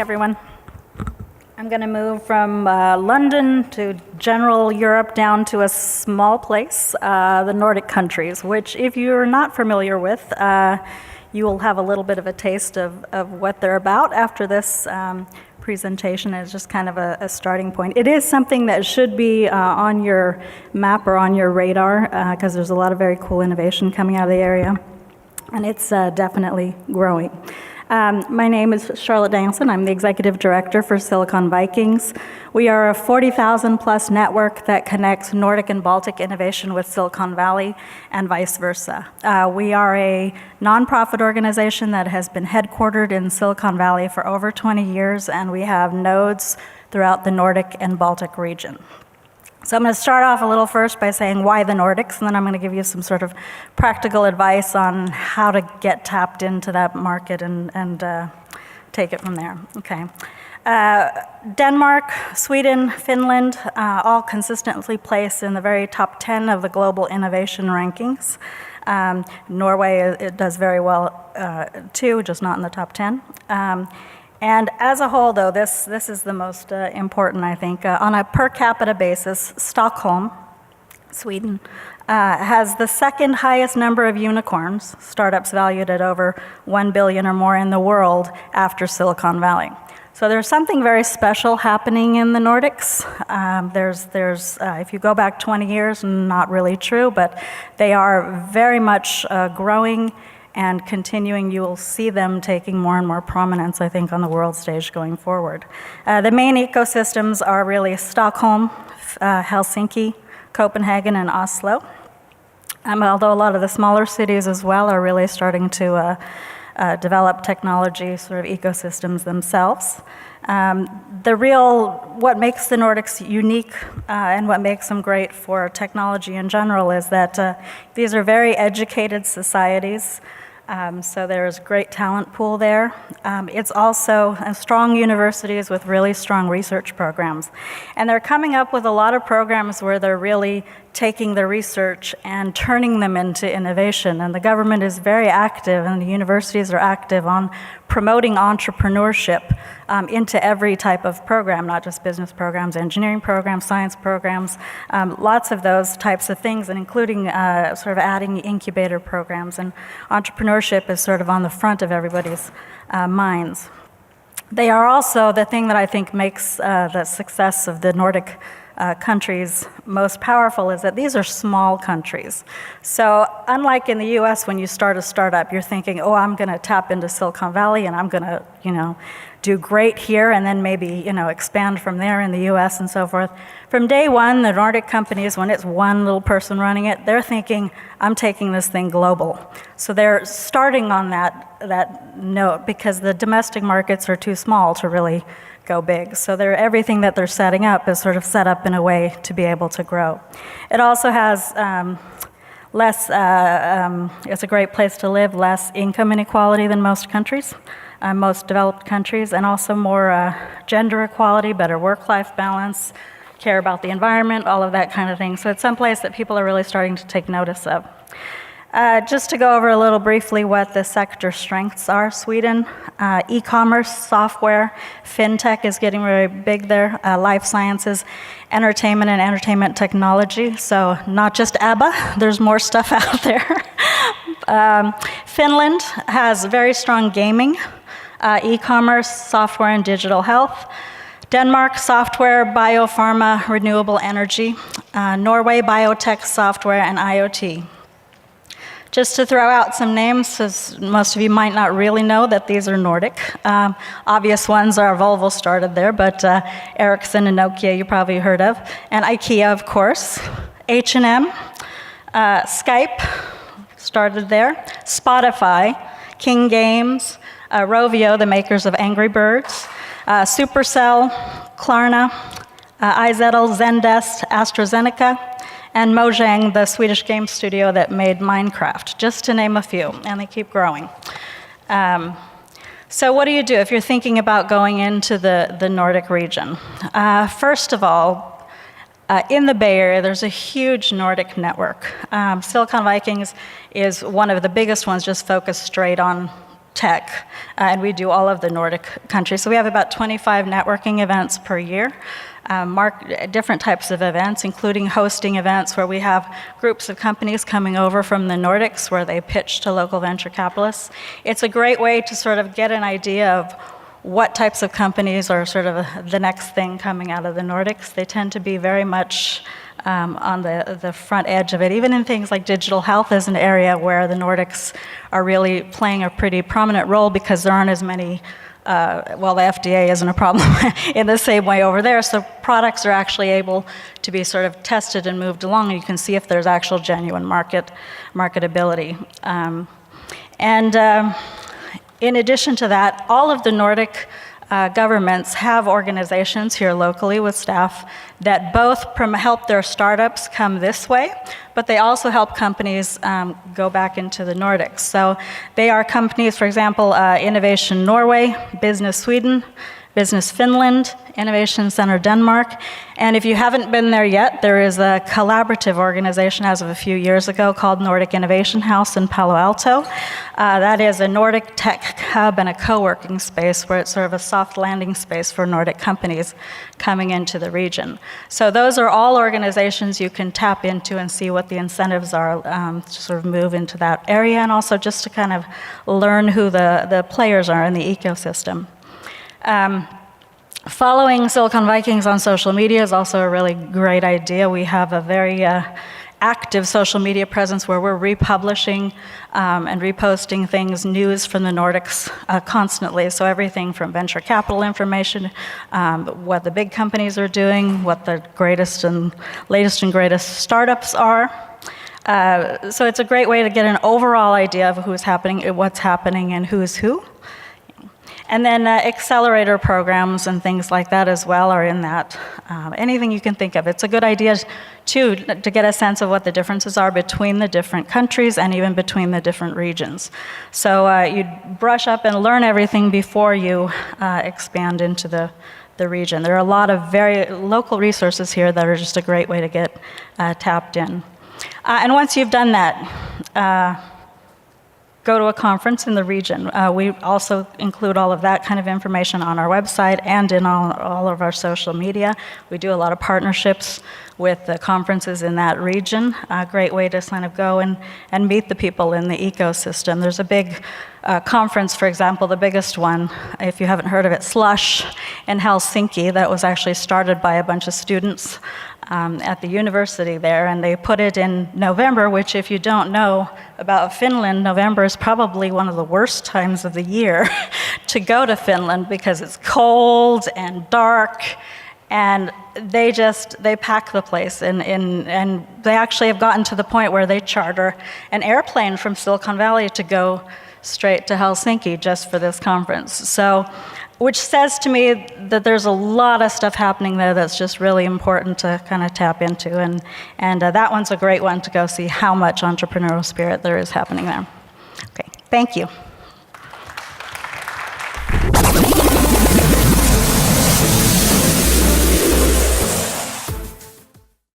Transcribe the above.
everyone. I'm going to move from London to general Europe down to a small place, the Nordic countries, which if you're not familiar with, you will have a little bit of a taste of what they're about after this presentation. It's just kind of a starting point. It is something that should be on your map or on your radar because there's a lot of very cool innovation coming out of the area, and it's definitely growing. My name is Charlotte Danielsson. I'm the Executive Director for Silicon Vikings. We are a 40,000 plus network that connects Nordic and Baltic innovation with Silicon Valley and vice versa. We are a nonprofit organization that has been headquartered in Silicon Valley for over 20 years, and we have nodes throughout the Nordic and Baltic region. So I'm going to start off a little first by saying why the Nordics, and then I'm going to give you some sort of practical advice on how to get tapped into that market and take it from there. Okay. Denmark, Sweden, Finland, all consistently placed in the very top 10 of the global innovation rankings. Norway, it does very well too, just not in the top 10. And as a whole, though, this is the most important, I think. On a per capita basis, Stockholm, Sweden, has the second highest number of unicorns, startups valued at over 1 billion or more in the world after Silicon Valley. So there's something very special happening in the Nordics. If you go back 20 years, not really true, but they are very much growing and continuing. You will see them taking more and more prominence, I think, on the world stage going forward. The main ecosystems are really Stockholm, Helsinki, Copenhagen, and Oslo. Although a lot of the smaller cities as well are really starting to develop technology sort of ecosystems themselves. What makes the Nordics unique and what makes them great for technology in general is that these are very educated societies. So there's a great talent pool there. It's also strong universities with really strong research programs. And they're coming up with a lot of programs where they're really taking the research and turning them into innovation. And the government is very active, and the universities are active on promoting entrepreneurship into every type of program, not just business programs, engineering programs, science programs, lots of those types of things, and including sort of adding incubator programs. And entrepreneurship is sort of on the front of everybody's minds. They are also the thing that I think makes the success of the Nordic countries most powerful is that these are small countries. So unlike in the US, when you start a startup, you're thinking, oh, I'm going to tap into Silicon Valley and I'm going to, do great here and then maybe, expand from there in the US and so forth. From day one, the Nordic companies, when it's one little person running it, they're thinking, I'm taking this thing global. So they're starting on that note because the domestic markets are too small to really go big. So everything that they're setting up is sort of set up in a way to be able to grow. It also has it's a great place to live, less income inequality than most countries, most developed countries, and also more gender equality, better work-life balance, care about the environment, all of that kind of thing. So it's someplace that people are really starting to take notice of. Just to go over a little briefly what the sector strengths are. Sweden, e-commerce, software, FinTech is getting very big there, life sciences, entertainment and entertainment technology. So not just ABBA, there's more stuff out there. Finland has very strong gaming, e-commerce, software and digital health. Denmark, software, biopharma, renewable energy. Norway, biotech, software and IoT. Just to throw out some names, as most of you might not really know that these are Nordic. Obvious ones are Volvo started there, but Ericsson and Nokia you probably heard of, and IKEA, of course. H&M, Skype started there. Spotify, King Games, Rovio, the makers of Angry Birds, Supercell, Klarna, iZettle, Zendesk, AstraZeneca, and Mojang, the Swedish game studio that made Minecraft, just to name a few, and they keep growing. So what do you do if you're thinking about going into the Nordic region? First of all, in the Bay Area, there's a huge Nordic network. Silicon Vikings is one of the biggest ones just focused straight on HealthTech, and we do all of the Nordic countries. So we have about 25 networking events per year, different types of events, including hosting events where we have groups of companies coming over from the Nordics where they pitch to local venture capitalists. It's a great way to sort of get an idea of what types of companies are sort of the next thing coming out of the Nordics. They tend to be very much on the front edge of it. Even in things like digital health is an area where the Nordics are really playing a pretty prominent role because there aren't as many, well, the FDA isn't a problem in the same way over there, so products are actually able to be sort of tested and moved along, and you can see if there's actual genuine marketability. In addition to that, all of the Nordic governments have organizations here locally with staff that both help their startups come this way, but they also help companies go back into the Nordics. So they are companies, for example, Innovation Norway, Business Sweden, Business Finland, Innovation Center Denmark. And if you haven't been there yet, there is a collaborative organization as of a few years ago called Nordic Innovation House in Palo Alto. That is a Nordic tech hub and a co-working space where it's sort of a soft landing space for Nordic companies coming into the region. So those are all organizations you can tap into and see what the incentives are to sort of move into that area, and also just to kind of learn who the players are in the ecosystem. Following Silicon Vikings on social media is also a really great idea. We have a very active social media presence where we're republishing and reposting things, news from the Nordics constantly. So everything from venture capital information, what the big companies are doing, what the latest and greatest startups are. So it's a great way to get an overall idea of who's happening, what's happening, and who's who. And then accelerator programs and things like that as well are in that. Anything you can think of. It's a good idea, too, to get a sense of what the differences are between the different countries and even between the different regions. So you brush up and learn everything before you expand into the region. There are a lot of very local resources here that are just a great way to get tapped in. And once you've done that, go to a conference in the region. We also include all of that kind of information on our website and in all of our social media. We do a lot of partnerships with the conferences in that region. A great way to kind of go and meet the people in the ecosystem. There's a big conference, for example, the biggest one, if you haven't heard of it, Slush in Helsinki, that was actually started by a bunch of students at the university there, and they put it in November, which, if you don't know about Finland, November is probably one of the worst times of the year to go to Finland because it's cold and dark, and they pack the place, and they actually have gotten to the point where they charter an airplane from Silicon Valley to go straight to Helsinki just for this conference. So, which says to me that there's a lot of stuff happening there that's just really important to kind of tap into, and that one's a great one to go see how much entrepreneurial spirit there is happening there. Okay, thank you.